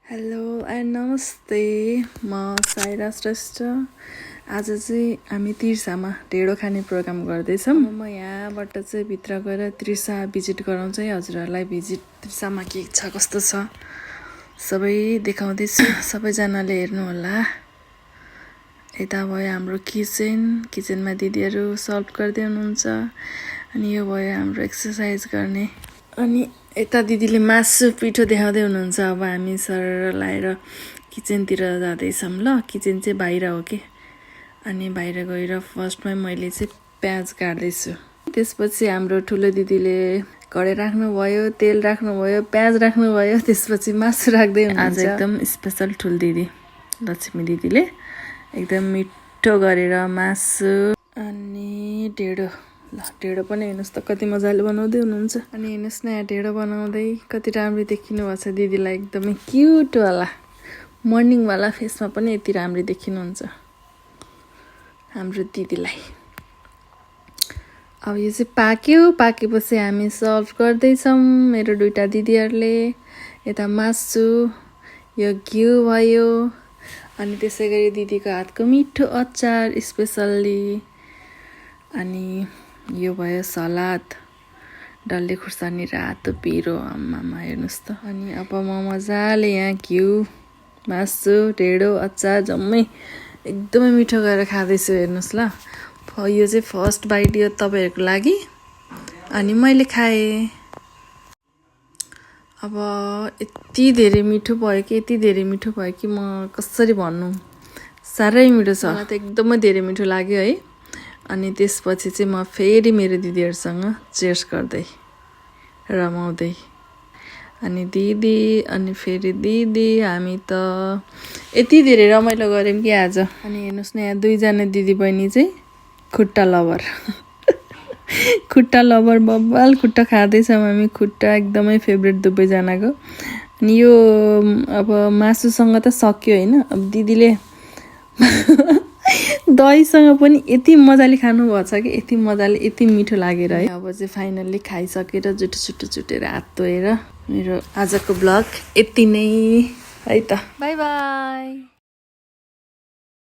Hello and नमस्ते, म साइरा श्रेष्ठ। आज चाहिँ हामी तिर्सामा ढेँडो खाने प्रोग्राम गर्दैछौँ। म यहाँबाट चाहिँ भित्र गएर तिर्सा भिजिट गराउँछ है हजुरहरूलाई। भिजिट तिर्सामा के छ कस्तो छ सबै देखाउँदैछु, सबैजनाले हेर्नुहोला। यता भयो हाम्रो किचनमा दिदीहरू सल्भ गर्दै हुनुहुन्छ, अनि यो भयो हाम्रो एक्सर्साइज गर्ने। अनि यता दिदीले मासु पिठो देखाउँदै हुनुहुन्छ। अब हामी सर लाएर किचनतिर जाँदैछौँ ल। किचन चाहिँ बाहिर हो कि, अनि बाहिर गएर फर्स्टमै मैले चाहिँ प्याज काट्दैछु। त्यसपछि हाम्रो ठुलो दिदीले कराई राख्नुभयो, तेल राख्नुभयो, प्याज राख्नुभयो, त्यसपछि मासु राख्दै हुनुहुन्छ। आज एकदम स्पेसल ठुलो दिदी लक्ष्मी दिदीले एकदम मिठो गरेर मासु अनि ढेँडो। ल ढेँडो पनि हेर्नुहोस् त कति मजाले बनाउँदै हुनुहुन्छ। अनि हेर्नुहोस् न यहाँ ढेँडो बनाउँदै कति राम्रो देखिनु भएको छ दिदीलाई, एकदमै क्युटवाला मर्निङवाला फेसमा पनि यति राम्रो देखिनुहुन्छ हाम्रो दिदीलाई। अब यो चाहिँ पाकेपछि हामी सर्भ गर्दैछौँ मेरो दुईटा दिदीहरूले। यता मासु, यो घिउ भयो, अनि त्यसै गरी दिदीको हातको मिठो अचार स्पेसल्ली, अनि यो भयो सलाद, डल्ले खुर्सानी रातो पिरो, आमामा हेर्नुहोस् त। अनि अब म मजाले यहाँ घिउ, मासु, ढेँडो, अचार जम्मै एकदमै मिठो गरेर खाँदैछु हेर्नुहोस् ल। यो चाहिँ फर्स्ट बाइट यो तपाईँहरूको लागि, अनि मैले खाएँ। अब यति धेरै मिठो भयो कि म कसरी भन्नु, साह्रै मिठो छ। मलाई त एकदमै धेरै मिठो लाग्यो है। अनि त्यसपछि चाहिँ म फेरि मेरो दिदीहरूसँग चेयर्स गर्दै रमाउँदै, अनि दिदी अनि फेरि दिदी, हामी त यति धेरै रमाइलो गऱ्यौँ कि आज। अनि हेर्नुहोस् न यहाँ दुईजना दिदी बहिनी चाहिँ खुट्टा लभर खुट्टा लभर बब्बाल खुट्टा खाँदैछौँ हामी। खुट्टा एकदमै फेभरेट दुवैजनाको। अनि यो अब मासुसँग त सक्यो होइन, अब दिदीले दहीसँग पनि यति मजाले खानुभएको छ कि यति मजाले यति मिठो लागेर है। अब चाहिँ फाइनल्ली खाइसकेर जुठो चुटेर हात धोएर मेरो आजको ब्लग यति नै है त। By by.